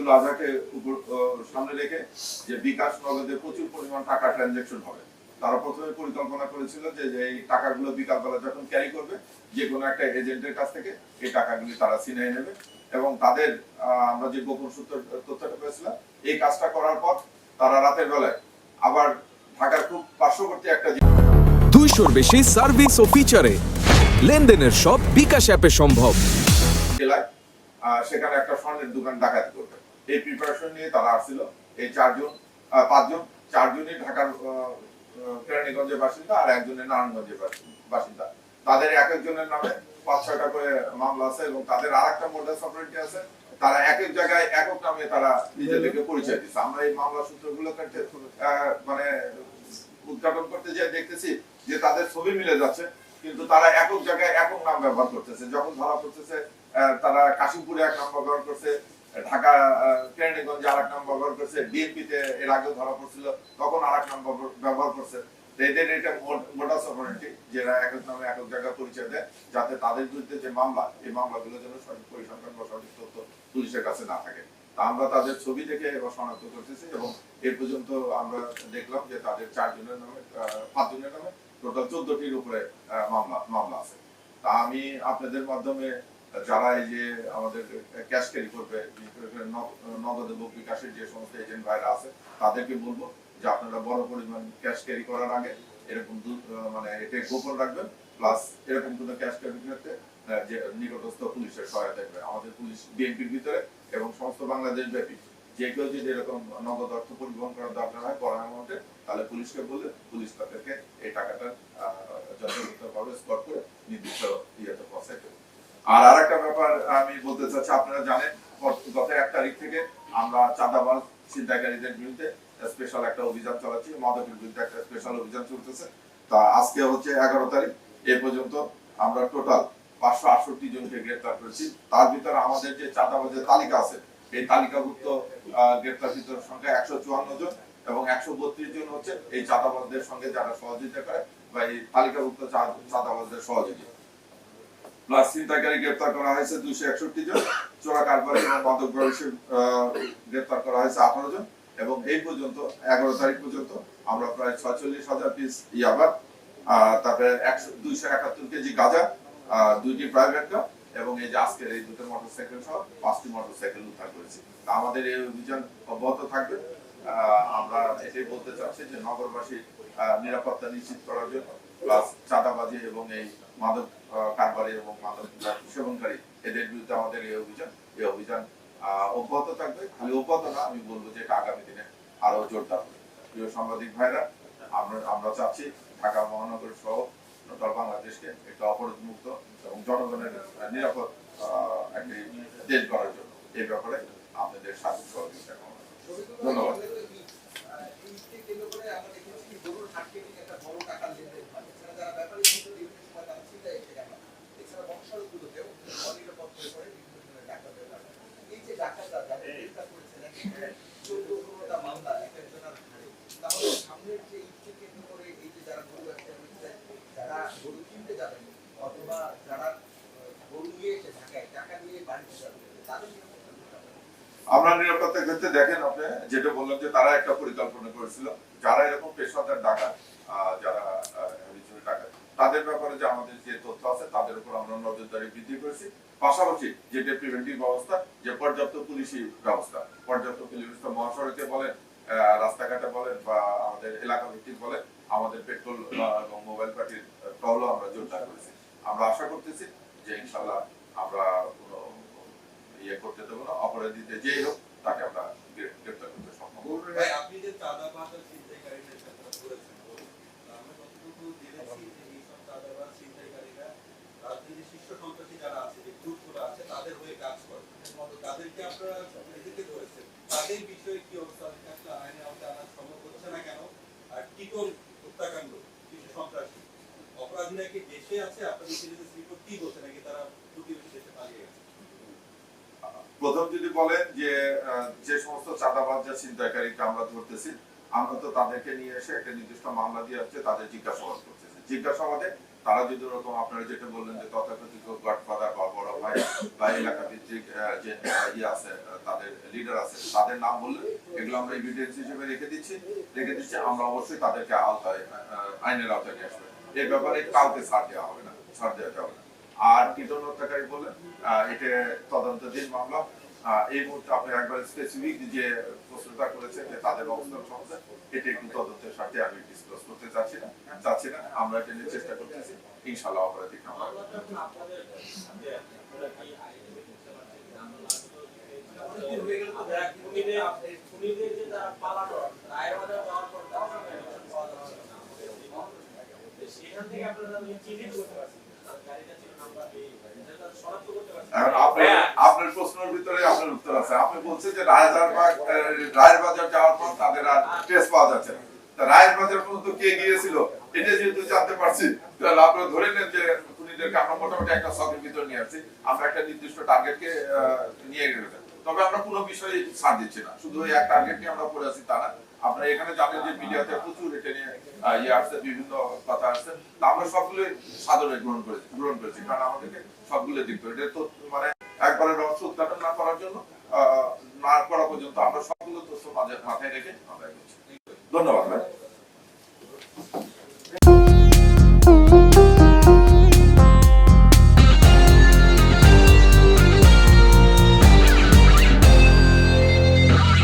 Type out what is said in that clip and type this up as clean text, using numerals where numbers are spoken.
ঈদুল আজহাকে সামনে রেখে যে বিকাশ নগদে প্রচুর পরিমাণ টাকা ট্রানজাকশন হবে। তারা প্রথমে পরিকল্পনা করেছিল যে এই টাকাগুলো বিকালবেলা যখন ক্যারি করবে যে কোনো একটা এজেন্টের কাছ থেকে এই টাকাগুলি তারা ছিনিয়ে নেবে এবং তাদের আমরা যে গোপন সূত্র তথ্যটা পেয়েছিলাম এই কাজটা করার পর তারা রাতের বেলায় আবার ঢাকার খুব পার্শ্ববর্তী একটা 200-র বেশি সার্ভিস ও ফিচারে লেনদেনের সব বিকাশ অ্যাপে সম্ভব। জেলায় সেখানে একটা স্বর্ণের দোকান ডাকাতি করবে এই প্রিপারেশন নিয়ে তারা আসছিল। এই চারজনই ঢাকার কেরানীগঞ্জের বাসিন্দা আর একজনের নারায়ণগঞ্জের বাসিন্দা। তাদের এক একজনের নামে 5-6টা করে মামলা আছে এবং তাদের আরেকটা মোডাস অপারেন্ডি আছে। তারা এক এক জায়গায় একক নামে তারা নিজেদেরকে পরিচয় দিচ্ছে। আমরা এই মামলা সূত্রগুলো মানে উদ্ঘাটন করতে যেয়ে দেখতেছি যে তাদের ছবি মিলে যাচ্ছে কিন্তু তারা একক জায়গায় একক নাম ব্যবহার করতেছে। যখন ধরা পড়তেছে তারা কাশিমপুরে এক নাম ব্যবহার করছে, ঢাকা কেরানীগঞ্জে আরেক নাম ব্যবহার করছে, বিএনপিতে এর আগে ধরা পড়ছিল তখন আরেক নাম ব্যবহার করছে। এদের এটা মোডাস অপারেন্ডি যারা একক নামে একক জায়গায় পরিচয় দেয় যাতে তাদের বিরুদ্ধে যে মামলা এই মামলাগুলো যেন সঠিক পরিসংখ্যান বা সঠিক তথ্য পুলিশের কাছে না থাকে। আমরা তাদের ছবি দেখে এবার শনাক্ত করতেছি এবং এর পর্যন্ত আমরা দেখলাম যে তাদের 5জনের নামে টোটাল 14টির উপরে মামলা আছে। তা আমি আপনাদের মাধ্যমে যারা এই যে আমাদের ক্যাশ ক্যারি করবে নগদ এবং বিকাশের যে সমস্ত এজেন্ট ভাইরা আছে তাদেরকে বলবো যে আপনারা বড় পরিমাণ ক্যাশ ক্যারি করার আগে এরকম মানে এটা গোপন রাখবেন, প্লাস এরকম কোনো ক্যাশ ক্যারি করতে যে নিকটস্থ পুলিশের সহায়তা করবে। আমাদের পুলিশ বিএনপির ভিতরে এবং সমস্ত বাংলাদেশ ব্যাপী যে কেউ যদি এরকম নগদ অর্থ পরিবহন করার দরকার হয় বড় অ্যামাউন্টে তাহলে পুলিশকে বললে পুলিশ তাদেরকে এই টাকাটা যথাযথভাবে স্পট করে নির্দিষ্ট ইয়েতে পৌঁছায় দেবে। আর আরেকটা ব্যাপার আমি বলতে চাচ্ছি, আপনারা জানেন গত 1 তারিখ থেকে আমরা চাঁদাবাজ ছিনতাইকারীদের বিরুদ্ধে স্পেশাল একটা অভিযান চালাচ্ছি, মাদকের বিরুদ্ধে একটা স্পেশাল অভিযান চলতেছে। তা আজকে হচ্ছে 11 তারিখ, এ পর্যন্ত আমরা টোটাল 568 জনকে গ্রেফতার করেছি। তার ভিতরে আমাদের যে চাঁদাবাজের তালিকা আছে এই তালিকাভুক্ত গ্রেফতারকৃতর সংখ্যা 154 জন এবং 132 জন হচ্ছে এই চাঁদাবাজদের সঙ্গে যারা সহযোগিতা করে বা এই তালিকাভুক্ত চাঁদাবাজদের সহযোগী। প্লাস ছিনতাইকারী গ্রেফতার করা হয়েছে 261 জন, চোরা কারবারি এবং মাদক ব্যবসায়ী গ্রেফতার করা হয়েছে 18 জন এবং এই পর্যন্ত 11 তারিখ পর্যন্ত আমরা প্রায় 46,000 পিস ইয়াবা, তারপরে 271 কেজি গাঁজা, 2টি প্রাইভেট কার এবং এই যে আজকের এই 2টি মোটরসাইকেল সহ 5টি মোটরসাইকেল উদ্ধার করেছি। আমাদের এই অভিযান অব্যাহত থাকবে। আমরা এটাই বলতে চাচ্ছি যে নগরবাসীর নিরাপত্তা নিশ্চিত করার জন্য প্লাস চাঁদাবাজি এবং এই মাদক কারবারি এবং মাদক সেবনকারী এদের বিরুদ্ধে আমাদের এই অভিযান অব্যাহত থাকবে। খালি অব্যাহত না, আমি বলবো যে আগামী দিনে আরো জোরদার হবে। প্রিয় সাংবাদিক ভাইরা, আমরা চাচ্ছি ঢাকা মহানগর সহ টোটাল বাংলাদেশকে একটা অপরাধ মুক্ত এবং জনগণের নিরাপদ একটি দেশ গড়ার জন্য এই ব্যাপারে আপনাদের সাহায্য সহযোগিতা করব। ধন্যবাদ। আমরা নিরাপত্তার ক্ষেত্রে দেখেন আপনি যেটা বললাম যে তারা একটা পরিকল্পনা করেছিল যারা এরকম পেশাদার ডাকাত যারা ডাকাত তাদের ব্যাপারে যে আমাদের যে তথ্য আছে তাদের উপর আমরা নজরদারি বৃদ্ধি করেছি। পাশাপাশি যেটা প্রিভেন্টিভ ব্যবস্থা যে পর্যাপ্ত পুলিশি ব্যবস্থা, পর্যাপ্ত পুলিশ ব্যবস্থা মহাসড়কে বলেন, রাস্তাঘাটে বলেন বা আমাদের এলাকা ভিত্তিক বলেন, আমাদের পেট্রোল এবং মোবাইল পার্টির টহলও আমরা জোরদার করেছি। আমরা আশা করতেছি যে ইনশাল্লাহ আমরা কোনো ইয়ে করতে দেবো না, অপরাধীতে যেই হোক তাকে আমরা গ্রেফতার করতে সক্ষম হব। আপনি যে চাঁদাবাজ আর ছিনতাইকারীদের কথা বলেছেন, আমরা যতটুকু জেনেছি যে এইসব চাঁদাবাজ ছিনতাইকারীরা রাজনীতির শীর্ষ সন্ত্রাসী যারা আছে, যে গ্রুপগুলো আছে তাদের হয়ে কাজ করে, তাদেরকে আপনারা নিজেকে ধরেছেন, তাদের বিষয়ে কি অবস্থা আছে? আইনের আওতায় আনা সম্ভব হচ্ছে না কেন? আর টিটন হত্যাকাণ্ড শীর্ষ সন্ত্রাসী অপরাধীরা কি দেশে আছে? আপনাদের ইন্টেলিজেন্স রিপোর্ট কি বলছে নাকি তারা প্রতিবেশী দেশে পালিয়ে গেছে? প্রথম যদি বলেন যে সমস্ত চাঁদাবাজ যা ছিনতাইকারীকে আমরা ধরতেছি, আমরা তো তাদেরকে নিয়ে এসে একটা নির্দিষ্ট মামলা দিয়ে হচ্ছে তাদের জিজ্ঞাসাবাদ করতেছি। জিজ্ঞাসাবাদে তারা যদি ওরকম আপনারা যেটা বললেন যে তথাকথিত গডফাদার বা বড় ভাই বা এলাকা ভিত্তিক যে ইয়ে আছে তাদের লিডার আছে তাদের নাম বললে এগুলো আমরা এভিডেন্স হিসেবে রেখে দিচ্ছি আমরা অবশ্যই তাদেরকে আওতায় আইনের আওতায় নিয়ে আসবো। এই ব্যাপারে কাউকে ছাড় দেওয়া হবে না, ছাড় দেওয়া যাবে না। আর কীটন হত্যাকারী বললেন এটা তদন্তাধীন মামলা। এই মুহূর্তে আপনি একবার স্পেসিফিক যে প্রশ্নটা করেছেন যে তাদের অবস্থান সম্বন্ধে এটা একটু তদন্তের সাথে আমি ডিসক্লোজ করতে চাচ্ছি না। আমরা এটা নিয়ে চেষ্টা করতেছি, ইনশাআল্লাহ অপরাধী আমরা আপনার প্রশ্নের ভিতরে আপনার উত্তর আছে। আপনি বলছেন যে রায়ের বাজার যাওয়ার পর তাদের আর টেস্ট পাওয়া যাচ্ছে না। রায়ের বাজার পর্যন্ত কে গিয়েছিল এটা যেহেতু জানতে পারছি, তাহলে আপনারা ধরে নেন যে খুনিদেরকে আমরা মোটামুটি একটা শখের ভিতর নিয়ে আসছি, আমরা একটা নির্দিষ্ট টার্গেটকে নিয়ে গেছি। তবে আমরা কোনো বিষয়ে ছাড় দিচ্ছি না, শুধু ওই এক টার্গেট নিয়ে আমরা পড়ে আছি তা না। আপনারা এখানে জানেন যে মিডিয়াতে প্রচুর এটা নিয়ে ইয়ে আসছে, বিভিন্ন কথা আসছে, তা আমরা সবগুলো সাদরে গ্রহণ করেছি কারণ আমাদেরকে সবগুলো দিক করে এটা তো মানে একবারে রহস্য উদ্ঘাটন না করার জন্য না করা পর্যন্ত আমরা সবগুলো তথ্য মাথায় রেখে আমরা এগোচ্ছি। ধন্যবাদ ভাই।